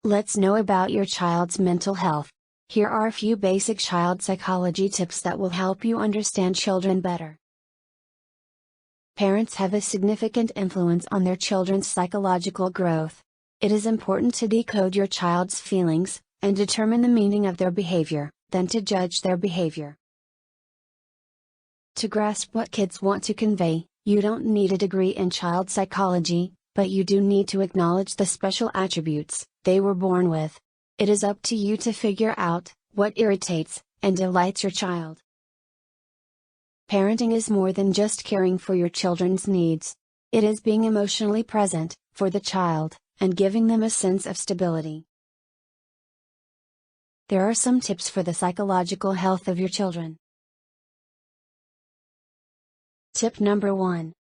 Let's know about your child's mental health. Here are a few basic child psychology tips that will help you understand children better. Parents have a significant influence on their children's psychological growth. It is important to decode your child's feelings, and determine the meaning of their behavior, than to judge their behavior. To grasp what kids want to convey, you don't need a degree in child psychology, but you do need to acknowledge the special attributes they were born with. It is up to you to figure out what irritates and delights your child. Parenting is more than just caring for your children's needs. It is being emotionally present for the child and giving them a sense of stability. There are some tips for the psychological health of your children. Tip number 1.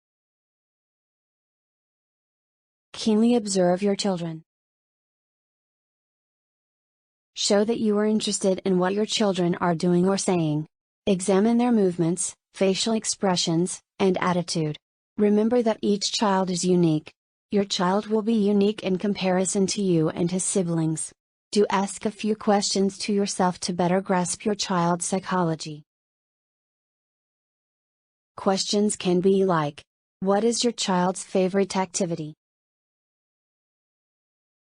Keenly observe your children. Show that you are interested in what your children are doing or saying. Examine their movements, facial expressions, and attitude. Remember that each child is unique. Your child will be unique in comparison to you and his siblings. Do ask a few questions to yourself to better grasp your child's psychology. Questions can be like, what is your child's favorite activity?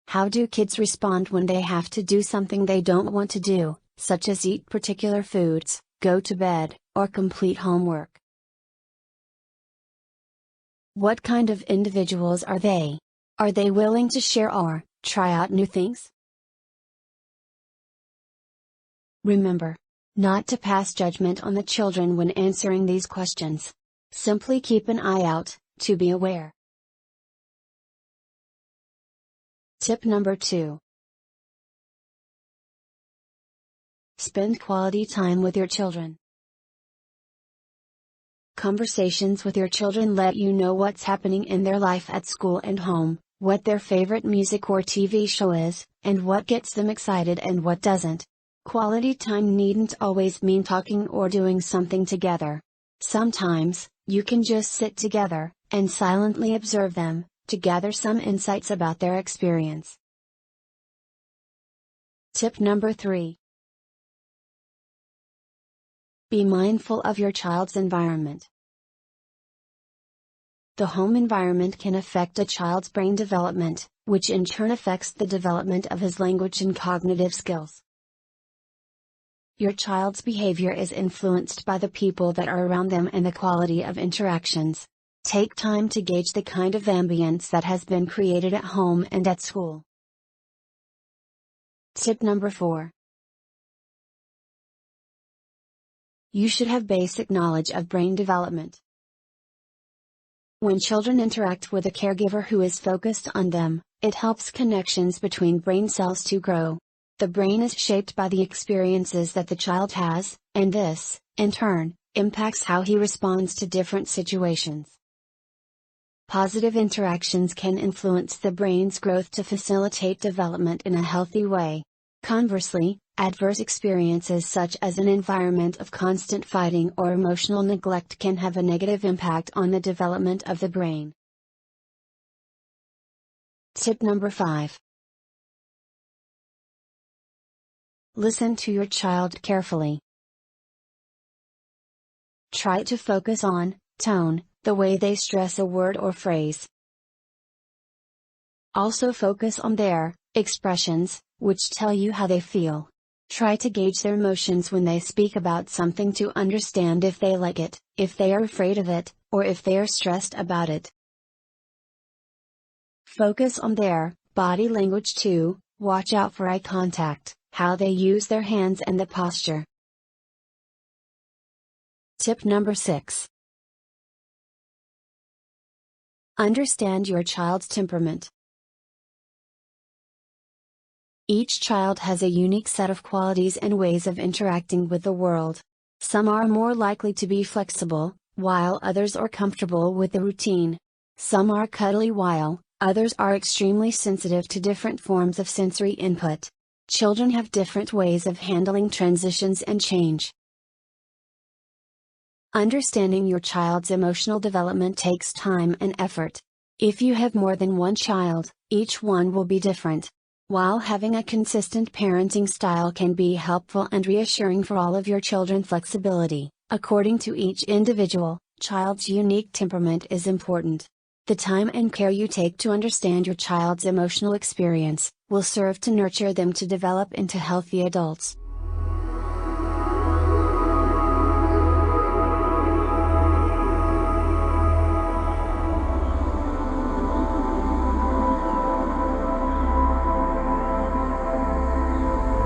How do kids respond when they have to do something they don't want to do, such as eat particular foods, go to bed, or complete homework? What kind of individuals are they? Are they willing to share or try out new things? Remember, not to pass judgment on the children when answering these questions. Simply keep an eye out, to be aware. Tip number 2. Spend quality time with your children. Conversations with your children let you know what's happening in their life at school and home, what their favorite music or TV show is, and what gets them excited and what doesn't. Quality time needn't always mean talking or doing something together. Sometimes, you can just sit together, and silently observe them, to gather some insights about their experience. Tip number 3. Be mindful of your child's environment. The home environment can affect a child's brain development, which in turn affects the development of his language and cognitive skills. Your child's behavior is influenced by the people that are around them and the quality of interactions. Take time to gauge the kind of ambience that has been created at home and at school. Tip number 4. You should have basic knowledge of brain development. When children interact with a caregiver who is focused on them, it helps connections between brain cells to grow. The brain is shaped by the experiences that the child has, and this, in turn, impacts how he responds to different situations. Positive interactions can influence the brain's growth to facilitate development in a healthy way. Conversely, adverse experiences such as an environment of constant fighting or emotional neglect can have a negative impact on the development of the brain. Tip number 5. Listen to your child carefully. Try to focus on tone, the way they stress a word or phrase. Also focus on their expressions, which tell you how they feel. Try to gauge their emotions when they speak about something to understand if they like it, if they are afraid of it, or if they are stressed about it. Focus on their body language too. Watch out for eye contact, how they use their hands and the posture. Tip number 6. Understand your child's temperament. Each child has a unique set of qualities and ways of interacting with the world. Some are more likely to be flexible, while others are comfortable with the routine. Some are cuddly while others are extremely sensitive to different forms of sensory input. Children have different ways of handling transitions and change. Understanding your child's emotional development takes time and effort. If you have more than one child, each one will be different. While having a consistent parenting style can be helpful and reassuring for all of your children, flexibility, according to each individual child's unique temperament, is important. The time and care you take to understand your child's emotional experience will serve to nurture them to develop into healthy adults.